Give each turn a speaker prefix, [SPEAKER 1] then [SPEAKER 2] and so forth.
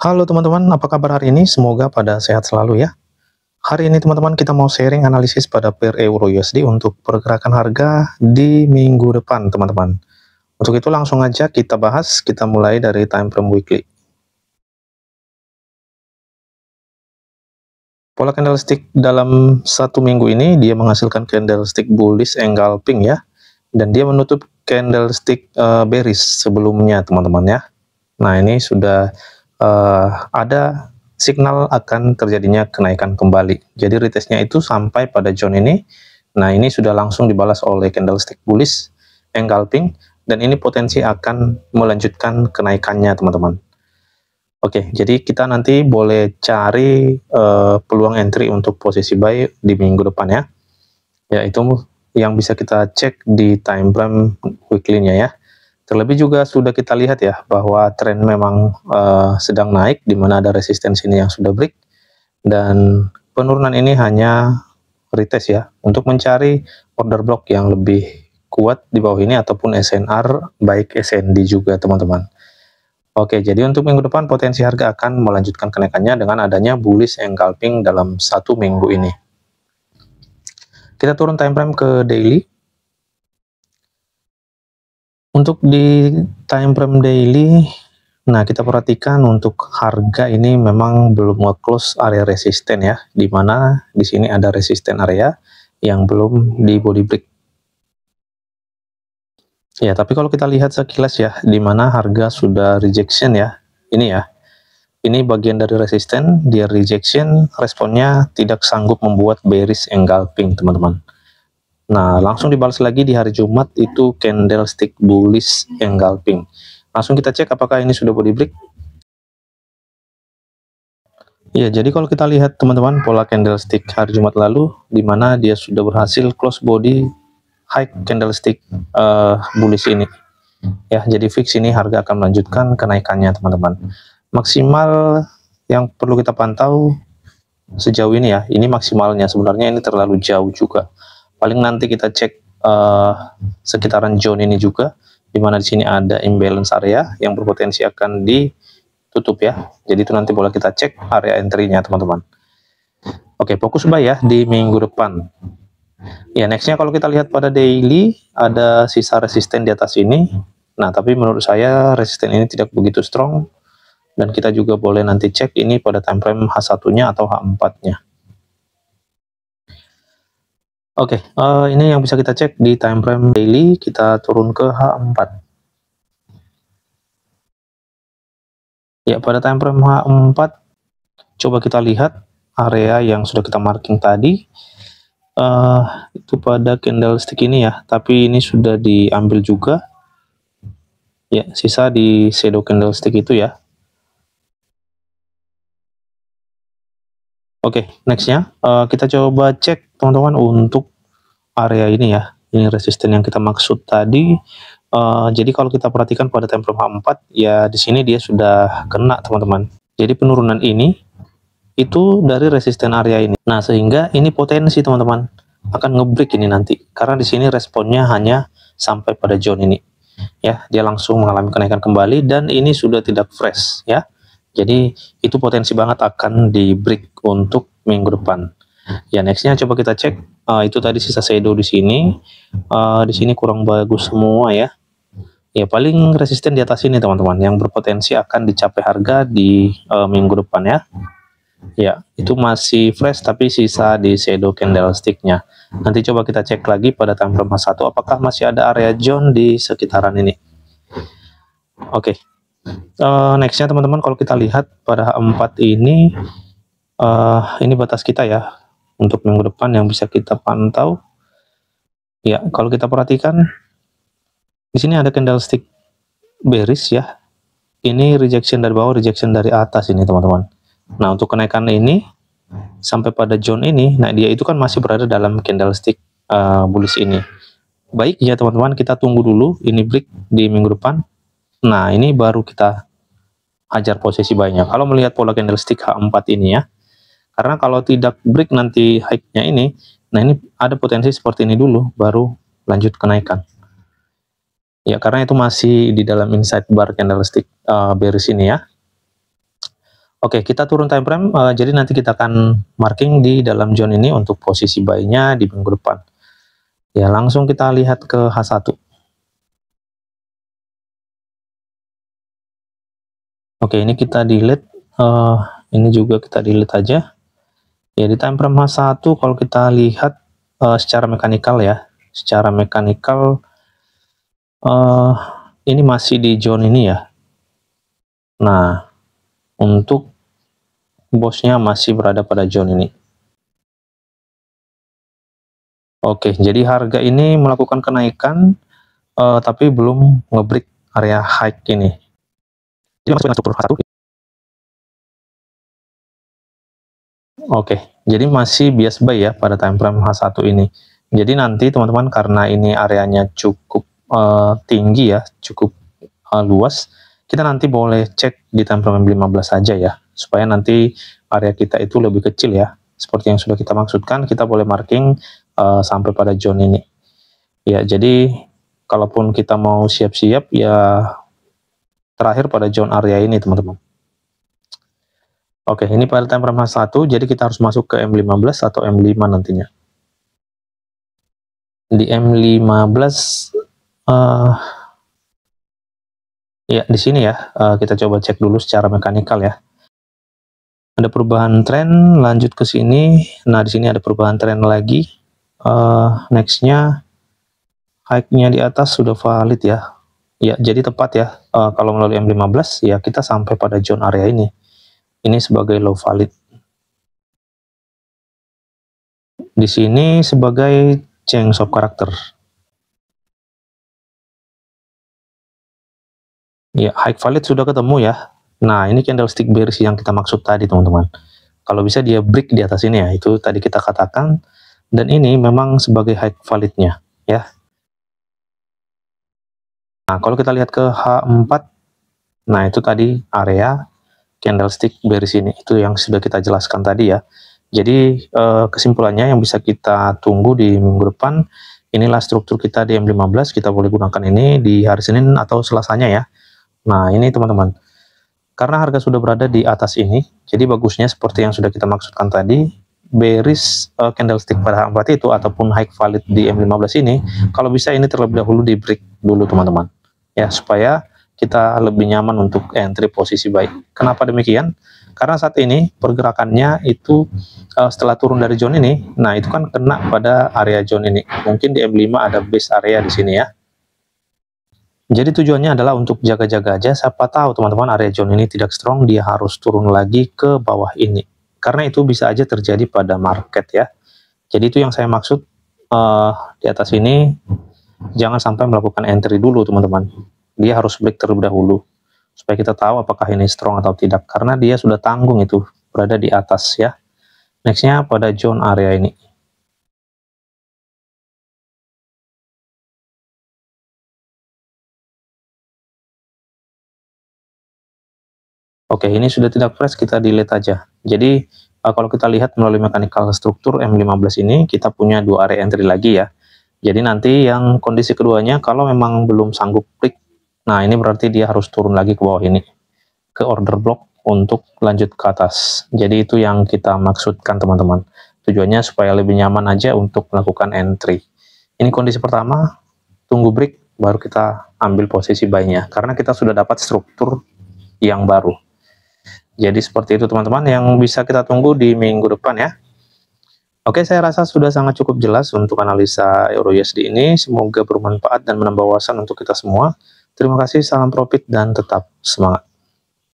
[SPEAKER 1] Halo teman-teman, apa kabar hari ini? Semoga pada sehat selalu ya. Hari ini teman-teman kita mau sharing analisis pada pair euro USD untuk pergerakan harga di minggu depan teman-teman. Untuk itu langsung aja kita bahas, kita mulai dari time frame weekly. Pola candlestick dalam satu minggu ini dia menghasilkan candlestick bullish engulfing ya, dan dia menutup candlestick bearish sebelumnya teman-teman ya. Nah ini sudah ada signal akan terjadinya kenaikan kembali. Jadi retestnya itu sampai pada zone ini. Nah ini sudah langsung dibalas oleh candlestick bullish engulfing, dan ini potensi akan melanjutkan kenaikannya teman-teman. Oke, jadi kita nanti boleh cari peluang entry untuk posisi buy di minggu depan ya. Yaitu yang bisa kita cek di time frame weekly-nya ya. Terlebih juga sudah kita lihat ya bahwa tren memang sedang naik, di mana ada resistensi ini yang sudah break, dan penurunan ini hanya retest ya untuk mencari order block yang lebih kuat di bawah ini ataupun SNR baik SND juga teman-teman. Oke, jadi untuk minggu depan potensi harga akan melanjutkan kenaikannya dengan adanya bullish engulfing dalam satu minggu ini. Kita turun time frame ke daily. Untuk di time frame daily, nah kita perhatikan untuk harga ini memang belum nge-close area resisten ya, dimana di sini ada resisten area yang belum di body break. Ya, tapi kalau kita lihat sekilas ya, dimana harga sudah rejection ya, ini ya, ini bagian dari resisten, dia rejection, responnya tidak sanggup membuat bearish engulfing teman-teman. Nah, langsung dibalas lagi di hari Jumat itu candlestick bullish engulfing. Langsung kita cek apakah ini sudah body break. Ya, jadi kalau kita lihat teman-teman pola candlestick hari Jumat lalu, di mana dia sudah berhasil close body high candlestick bullish ini. Ya, jadi fix ini harga akan melanjutkan kenaikannya teman-teman. Maksimal yang perlu kita pantau sejauh ini ya, ini maksimalnya, sebenarnya ini terlalu jauh juga. Paling nanti kita cek sekitaran zone ini juga, dimana di sini ada imbalance area yang berpotensi akan ditutup ya. Jadi itu nanti boleh kita cek area entry-nya teman-teman. Oke, fokus buy ya di minggu depan. Ya, nextnya kalau kita lihat pada daily ada sisa resisten di atas ini. Nah, tapi menurut saya resisten ini tidak begitu strong, dan kita juga boleh nanti cek ini pada time frame H1-nya atau H4-nya. Oke, ini yang bisa kita cek di time frame daily. Kita turun ke H4. Ya, pada time frame H4 coba kita lihat area yang sudah kita marking tadi, itu pada candlestick ini ya, tapi ini sudah diambil juga ya, sisa di shadow candlestick itu ya. Oke, nextnya kita coba cek teman-teman untuk area ini ya, ini resisten yang kita maksud tadi. Jadi kalau kita perhatikan pada time frame H4 ya, di sini dia sudah kena teman-teman. Jadi penurunan ini itu dari resisten area ini. Nah, sehingga ini potensi teman-teman akan ngebreak ini nanti, karena di sini responnya hanya sampai pada zone ini ya, dia langsung mengalami kenaikan kembali, dan ini sudah tidak fresh ya. Jadi itu potensi banget akan di break untuk minggu depan. Ya, nextnya coba kita cek itu tadi sisa shadow di sini. Di sini kurang bagus semua ya. Ya, paling resisten di atas ini teman-teman yang berpotensi akan dicapai harga di minggu depan ya. Ya, itu masih fresh tapi sisa di shadow candlestick-nya. Nanti coba kita cek lagi pada time frame H1 apakah masih ada area zone di sekitaran ini. Oke. Nextnya teman-teman, kalau kita lihat pada H4 ini batas kita ya untuk minggu depan yang bisa kita pantau. Ya, kalau kita perhatikan di sini ada candlestick bearish ya. Ini rejection dari bawah, rejection dari atas ini teman-teman. Nah, untuk kenaikan ini sampai pada zone ini, nah dia itu kan masih berada dalam candlestick bullish ini. Baik ya teman-teman, kita tunggu dulu ini break di minggu depan. Nah, ini baru kita hajar posisi buy-nya. Kalau melihat pola candlestick H4 ini ya. Karena kalau tidak break nanti high-nya ini, nah ini ada potensi seperti ini dulu, baru lanjut kenaikan. Ya, karena itu masih di dalam inside bar candlestick bearish ini ya. Oke, kita turun time frame, jadi nanti kita akan marking di dalam zone ini untuk posisi buy-nya di minggu depan. Ya, langsung kita lihat ke H1. Oke, ini kita delete, ini juga kita delete aja. Ya, di time frame H1 kalau kita lihat secara mekanikal ya, secara mekanikal ini masih di zone ini ya. Nah, untuk bosnya masih berada pada zone ini. Oke, jadi harga ini melakukan kenaikan, tapi belum nge-break area high ini. Jadi masuk dengan struktur H1. Oke, jadi masih bias buy ya pada time frame H1 ini. Jadi nanti teman-teman, karena ini areanya cukup tinggi ya, cukup luas, kita nanti boleh cek di time frame 15 saja ya, supaya nanti area kita itu lebih kecil ya. Seperti yang sudah kita maksudkan, kita boleh marking sampai pada zone ini. Ya, jadi kalaupun kita mau siap-siap ya terakhir pada zone area ini teman-teman. Oke, ini pada time frame H1, jadi kita harus masuk ke M15 atau M5 nantinya. Di M15, ya di sini ya, kita coba cek dulu secara mekanikal ya. Ada perubahan tren, lanjut ke sini. Nah, di sini ada perubahan tren lagi. Nextnya, high-nya di atas sudah valid ya. Ya, jadi tepat ya, kalau melalui M15, ya kita sampai pada zone area ini. Ini sebagai low valid. Di sini sebagai change of character. Ya, high valid sudah ketemu ya. Nah, ini candlestick bearish yang kita maksud tadi, teman-teman. Kalau bisa dia break di atas ini ya, itu tadi kita katakan. Dan ini memang sebagai high validnya ya. Nah, kalau kita lihat ke H4, nah itu tadi area candlestick bearish ini, itu yang sudah kita jelaskan tadi ya. Jadi kesimpulannya yang bisa kita tunggu di minggu depan, inilah struktur kita di M15, kita boleh gunakan ini di hari Senin atau Selasanya ya. Nah, ini teman-teman, karena harga sudah berada di atas ini, jadi bagusnya seperti yang sudah kita maksudkan tadi, bearish candlestick pada H4 itu ataupun high valid di M15 ini, kalau bisa ini terlebih dahulu di break dulu teman-teman ya, supaya kita lebih nyaman untuk entry posisi buy. Kenapa demikian? Karena saat ini pergerakannya itu setelah turun dari zone ini, nah itu kan kena pada area zone ini. Mungkin di M5 ada base area di sini ya. Jadi tujuannya adalah untuk jaga-jaga aja, siapa tahu teman-teman area zone ini tidak strong, dia harus turun lagi ke bawah ini. Karena itu bisa aja terjadi pada market ya. Jadi itu yang saya maksud, di atas ini jangan sampai melakukan entry dulu teman-teman. Dia harus break terlebih dahulu supaya kita tahu apakah ini strong atau tidak, karena dia sudah tanggung itu berada di atas ya. Nextnya pada zone area ini. Oke, ini sudah tidak fresh, kita delete aja. Jadi kalau kita lihat melalui mechanical struktur M15 ini, kita punya dua area entry lagi ya. Jadi nanti yang kondisi keduanya kalau memang belum sanggup break, nah ini berarti dia harus turun lagi ke bawah ini, ke order block untuk lanjut ke atas. Jadi itu yang kita maksudkan teman-teman. Tujuannya supaya lebih nyaman aja untuk melakukan entry. Ini kondisi pertama, tunggu break baru kita ambil posisi buy-nya, karena kita sudah dapat struktur yang baru. Jadi seperti itu teman-teman yang bisa kita tunggu di minggu depan ya. Oke, saya rasa sudah sangat cukup jelas untuk analisa Euro USD ini. Semoga bermanfaat dan menambah wawasan untuk kita semua. Terima kasih, salam profit dan tetap semangat.